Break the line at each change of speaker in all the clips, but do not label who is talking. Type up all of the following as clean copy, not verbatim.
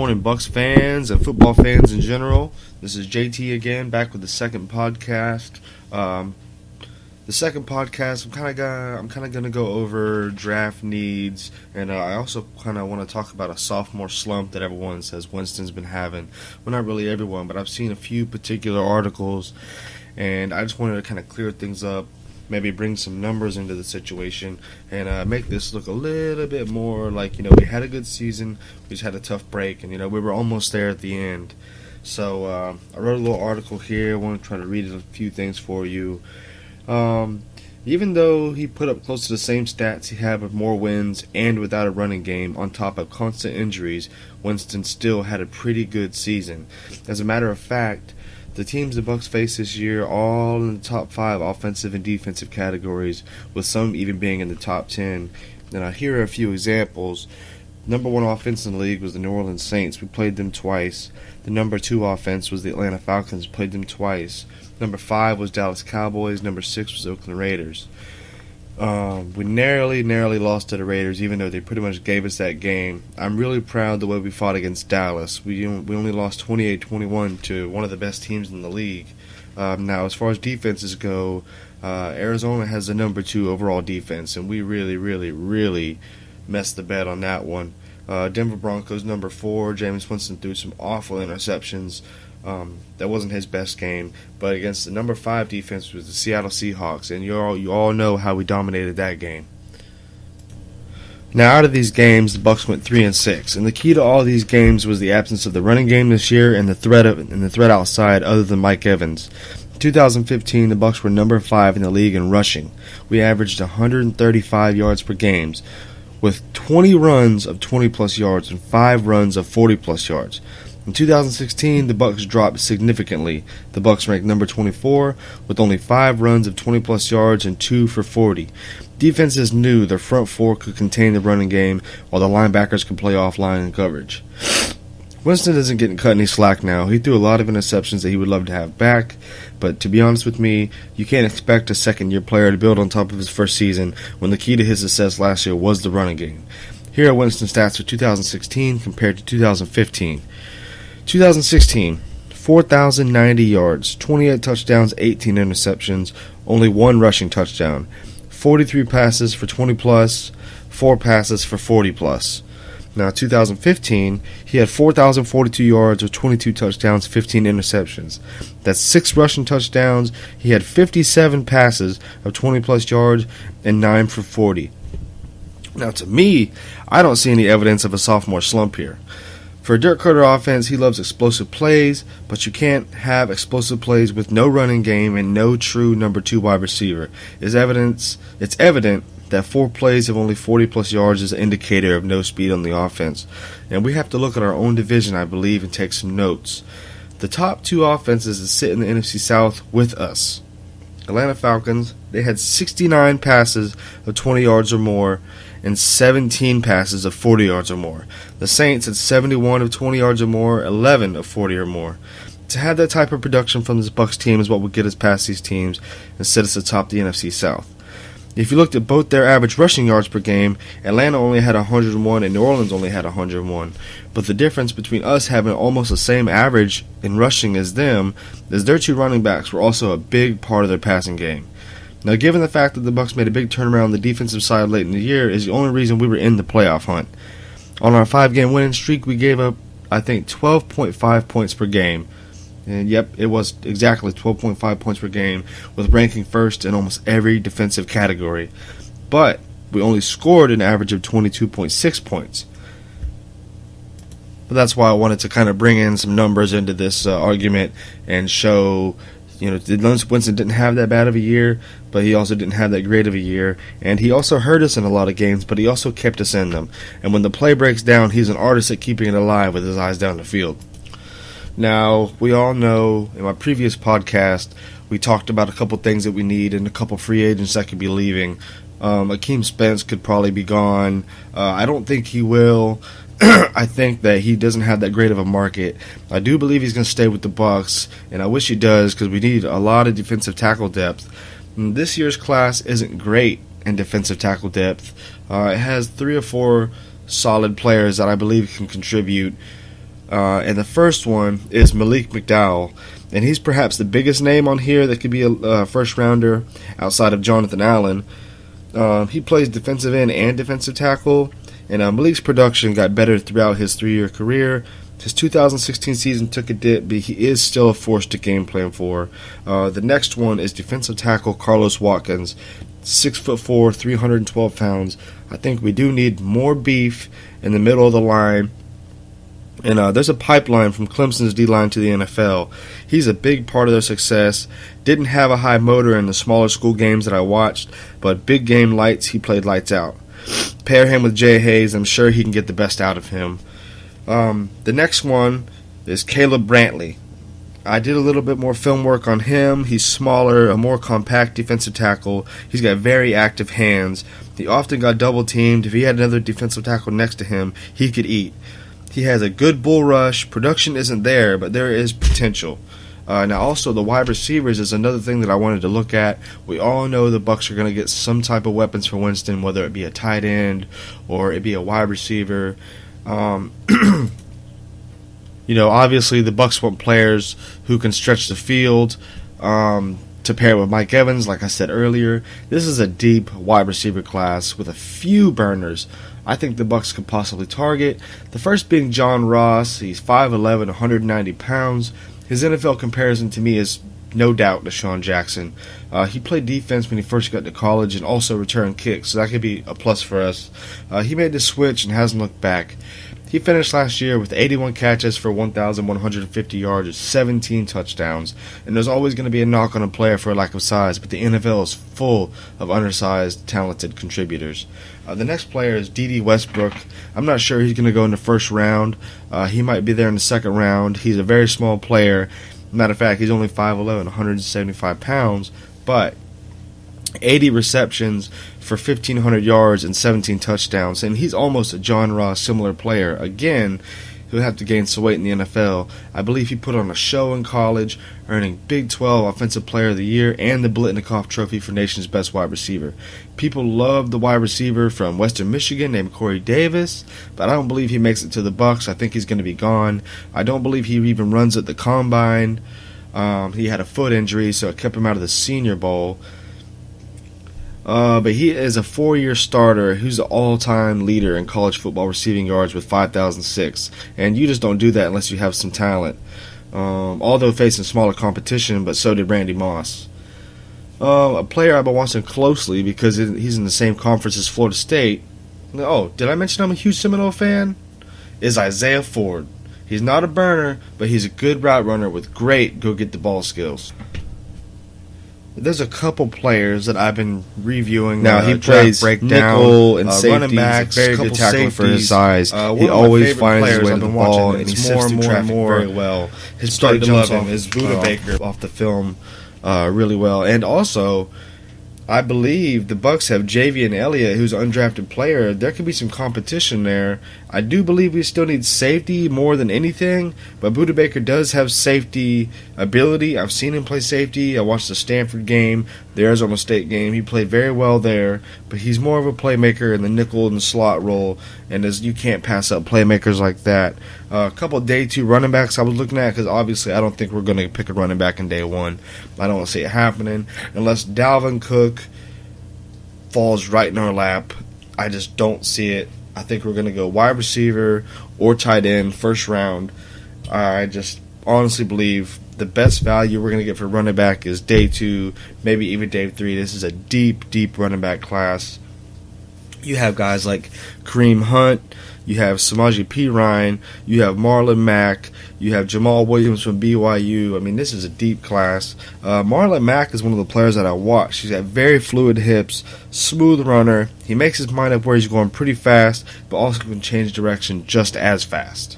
morning, Bucks fans and football fans in general. This is JT again, back with the second podcast. I'm kind of gonna go over draft needs, and I also kind of want to talk about a sophomore slump that everyone says Winston's been having. Well, not really everyone, but I've seen a few particular articles, and I just wanted to kind of clear things up. Maybe bring some numbers into the situation and make this look a little bit more like, we had a good season, we just had a tough break, and, we were almost there at the end. So I wrote a little article here. I want to try to read a few things for you. Even though he put up close to the same stats he had with more wins and without a running game on top of constant injuries, Winston still had a pretty good season. As a matter of fact, the teams the Bucks face this year all in the top 5 offensive and defensive categories, with some even being in the top 10. And here are a few examples. Number 1 offense in the league was the New Orleans Saints. We played them twice. The number 2 offense was the Atlanta Falcons. Played them twice. Number 5 was Dallas Cowboys. Number 6 was Oakland Raiders. We narrowly lost to the Raiders, even though they pretty much gave us that game. I'm really proud the way we fought against Dallas. We only lost 28-21 to one of the best teams in the league. Now, as far as defenses go, Arizona has the number 2 overall defense, and we really messed the bed on that one. Denver Broncos number 4. Jameis Winston threw some awful interceptions. That wasn't his best game, but against the number 5 defense was the Seattle Seahawks, and you all know how we dominated that game. Now, out of these games, the Bucks went 3-6, and the key to all these games was the absence of the running game this year and the threat outside other than Mike Evans. In 2015, the Bucks were number 5 in the league in rushing. We averaged 135 yards per game, with 20 runs of 20-plus yards and 5 runs of 40-plus yards. In 2016, the Bucks dropped significantly. The Bucks ranked number 24 with only 5 runs of 20-plus yards and 2 for 40. Defenses knew their front 4 could contain the running game, while the linebackers could play offline in coverage. Winston isn't getting cut any slack now. He threw a lot of interceptions that he would love to have back, but to be honest with me, you can't expect a second-year player to build on top of his first season when the key to his success last year was the running game. Here are Winston's stats for 2016 compared to 2015. 2016, 4,090 yards, 28 touchdowns, 18 interceptions, only 1 rushing touchdown, 43 passes for 20+, 4 passes for 40+. Now, 2015, he had 4,042 yards with 22 touchdowns, 15 interceptions. That's 6 rushing touchdowns. He had 57 passes of 20+ yards and 9 for 40. Now, to me, I don't see any evidence of a sophomore slump here. For a Dirk Carter offense, he loves explosive plays, but you can't have explosive plays with no running game and no true number 2 wide receiver. It's evident that 4 plays of only 40-plus yards is an indicator of no speed on the offense. And we have to look at our own division, I believe, and take some notes. The top 2 offenses that sit in the NFC South with us. Atlanta Falcons, they had 69 passes of 20 yards or more and 17 passes of 40 yards or more. The Saints had 71 of 20 yards or more, 11 of 40 or more. To have that type of production from this Bucks team is what will get us past these teams and set us atop the NFC South. If you looked at both their average rushing yards per game, Atlanta only had 101 and New Orleans only had 101. But the difference between us having almost the same average in rushing as them is their 2 running backs were also a big part of their passing game. Now, given the fact that the Bucks made a big turnaround on the defensive side late in the year is the only reason we were in the playoff hunt. On our 5-game winning streak, we gave up, I think, 12.5 points per game. And yep, it was exactly 12.5 points per game, with ranking first in almost every defensive category. But we only scored an average of 22.6 points. But that's why I wanted to kind of bring in some numbers into this argument and show, Winston didn't have that bad of a year, but he also didn't have that great of a year. And he also hurt us in a lot of games, but he also kept us in them. And when the play breaks down, he's an artist at keeping it alive with his eyes down the field. Now, we all know in my previous podcast, we talked about a couple things that we need and a couple free agents that could be leaving. Akeem Spence could probably be gone. I don't think he will. I think that he doesn't have that great of a market. I do believe he's going to stay with the Bucks, and I wish he does because we need a lot of defensive tackle depth. And this year's class isn't great in defensive tackle depth. It has 3 or 4 solid players that I believe can contribute. And the first one is Malik McDowell. And he's perhaps the biggest name on here that could be a first rounder outside of Jonathan Allen. He plays defensive end and defensive tackle. And Malik's production got better throughout his 3-year career. His 2016 season took a dip, but he is still a force to game plan for. The next one is defensive tackle Carlos Watkins, 6'4", 312 pounds. I think we do need more beef in the middle of the line. And there's a pipeline from Clemson's D-line to the NFL. He's a big part of their success. Didn't have a high motor in the smaller school games that I watched, but big game lights, he played lights out. Pair him with Jay Hayes, I'm sure he can get the best out of him. The next one is Caleb Brantley. I did a little bit more film work on him. He's smaller, a more compact defensive tackle. He's got very active hands. He often got double teamed. If he had another defensive tackle next to him, he could eat. He has a good bull rush. Production isn't there, but there is potential. Now, also, the wide receivers is another thing that I wanted to look at. We all know the Bucs are going to get some type of weapons for Winston, whether it be a tight end or it be a wide receiver. Obviously, the Bucs want players who can stretch the field to pair with Mike Evans. Like I said earlier, this is a deep wide receiver class with a few burners I think the Bucs could possibly target. The first being John Ross. He's 5'11", 190 pounds. His NFL comparison to me is no doubt Deshaun Jackson. He played defense when he first got to college and also returned kicks, so that could be a plus for us. He made the switch and hasn't looked back. He finished last year with 81 catches for 1,150 yards and 17 touchdowns. And there's always going to be a knock on a player for a lack of size, but the NFL is full of undersized, talented contributors. The next player is D.D. Westbrook. I'm not sure he's going to go in the first round. He might be there in the second round. He's a very small player. Matter of fact, he's only 5'11", 175 pounds, but 80 receptions for 1,500 yards and 17 touchdowns, and he's almost a John Ross similar player. Again, he'll have to gain some weight in the NFL. I believe he put on a show in college, earning Big 12 Offensive Player of the Year and the Blitnikoff Trophy for Nation's Best Wide Receiver. People love the wide receiver from Western Michigan named Corey Davis, but I don't believe he makes it to the Bucs. I think he's going to be gone. I don't believe he even runs at the Combine. He had a foot injury, so it kept him out of the Senior Bowl. But he is a 4-year starter who's the all-time leader in college football receiving yards with 5,006. And you just don't do that unless you have some talent. Although facing smaller competition, but so did Randy Moss. A player I've been watching closely because he's in the same conference as Florida State. Oh, did I mention I'm a huge Seminole fan? Is Isaiah Ford. He's not a burner, but he's a good route runner with great go-get-the-ball skills. There's a couple players that I've been reviewing. Now he plays nickel and safety. Running backs, very good tackler for his size. He always finds his way to the ball, and he sifts through traffic very well. His starting to love him is Buda Baker off the film really well, and also I believe the Bucs have Javian Elliott, who's an undrafted player. There could be some competition there. I do believe we still need safety more than anything, but Buda Baker does have safety ability. I've seen him play safety. I watched the Stanford game, the Arizona State game. He played very well there, but he's more of a playmaker in the nickel and slot role, and you can't pass up playmakers like that. A couple of day 2 running backs I was looking at, because obviously I don't think we're going to pick a running back in day 1. I don't see it happening unless Dalvin Cook falls right in our lap. I just don't see it. I think we're going to go wide receiver or tight end first round. I just honestly believe the best value we're going to get for running back is day 2, maybe even day 3. This is a deep, deep running back class. You have guys like Kareem Hunt, you have Samaje Perine, you have Marlon Mack, you have Jamal Williams from BYU. I mean, this is a deep class. Marlon Mack is one of the players that I watch. He's got very fluid hips, smooth runner. He makes his mind up where he's going pretty fast, but also can change direction just as fast.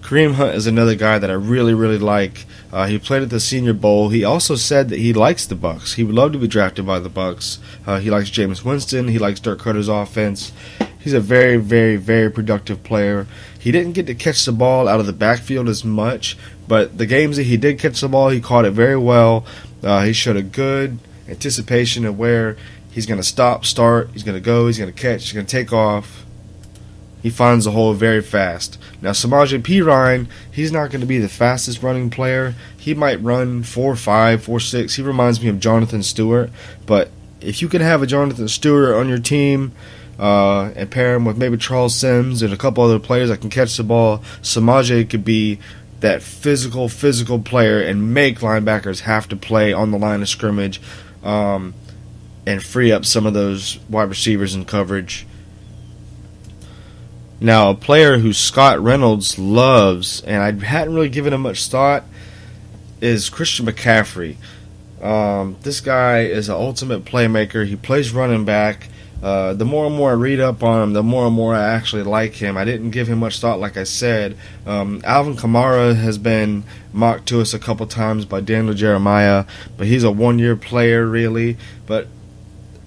Kareem Hunt is another guy that I really, really like. He played at the Senior Bowl. He also said that he likes the Bucs. He would love to be drafted by the Bucs. He likes Jameis Winston. He likes Dirk Koetter's offense. He's a very, very, very productive player. He didn't get to catch the ball out of the backfield as much, but the games that he did catch the ball, he caught it very well. He showed a good anticipation of where he's going to stop, start, he's going to go, he's going to catch, he's going to take off. He finds the hole very fast. Now, Samaje Perine, he's not going to be the fastest running player. He might run 4.5, 4.6. He reminds me of Jonathan Stewart. But if you can have a Jonathan Stewart on your team and pair him with maybe Charles Sims and a couple other players that can catch the ball, Samaje could be that physical player and make linebackers have to play on the line of scrimmage and free up some of those wide receivers in coverage. Now, a player who Scott Reynolds loves, and I hadn't really given him much thought, is Christian McCaffrey. This guy is an ultimate playmaker. He plays running back. The more and more I read up on him, the more and more I actually like him. I didn't give him much thought, like I said. Alvin Kamara has been mocked to us a couple times by Daniel Jeremiah, but he's a one-year player, really. But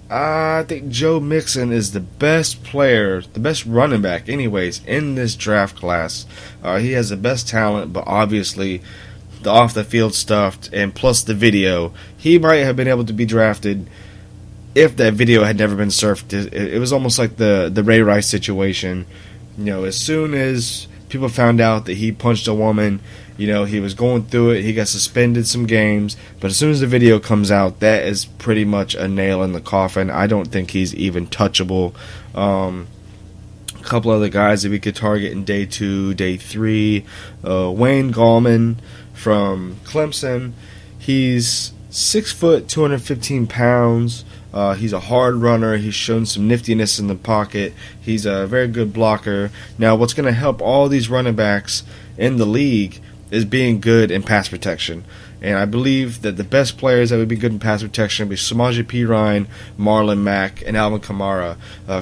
I think Joe Mixon is the best player, the best running back, anyways, in this draft class. He has the best talent, but obviously the off-the-field stuff and plus the video, he might have been able to be drafted if that video had never been surfaced. It was almost like the Ray Rice situation. As soon as people found out that he punched a woman, he was going through it. He got suspended some games. But as soon as the video comes out, that is pretty much a nail in the coffin. I don't think he's even touchable. A couple other guys that we could target in day 2, day 3. Wayne Gallman from Clemson. He's 6 foot, 215 pounds. He's a hard runner. He's shown some niftiness in the pocket. He's a very good blocker. Now, what's going to help all these running backs in the league is being good in pass protection. And I believe that the best players that would be good in pass protection would be Samaje Perine, Marlon Mack, and Alvin Kamara.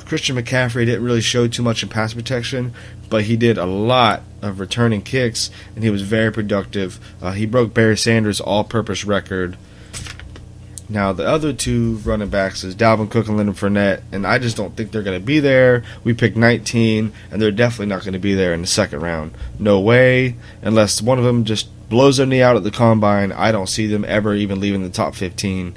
Christian McCaffrey didn't really show too much in pass protection, but he did a lot of returning kicks, and he was very productive. He broke Barry Sanders' all-purpose record. Now, the other two running backs is Dalvin Cook and Leonard Fournette, and I just don't think they're going to be there. We picked 19, and they're definitely not going to be there in the second round. No way, unless one of them just blows their knee out at the combine. I don't see them ever even leaving the top 15.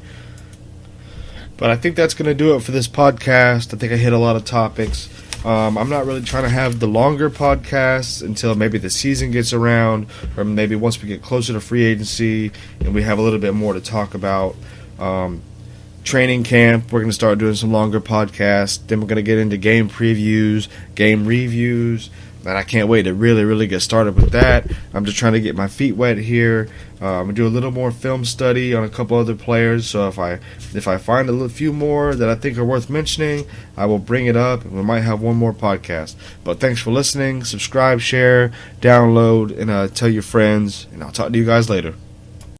But I think that's going to do it for this podcast. I think I hit a lot of topics. I'm not really trying to have the longer podcasts until maybe the season gets around, or maybe once we get closer to free agency and we have a little bit more to talk about. Training camp, we're going to start doing some longer podcasts. Then we're going to get into game previews, game reviews, and I can't wait to really get started with that. I'm just trying to get my feet wet here. I'm going to do a little more film study on a couple other players, so if I find a few more that I think are worth mentioning, I will bring it up, and we might have one more podcast. But thanks for listening. Subscribe, share, download, and tell your friends, and I'll talk to you guys later.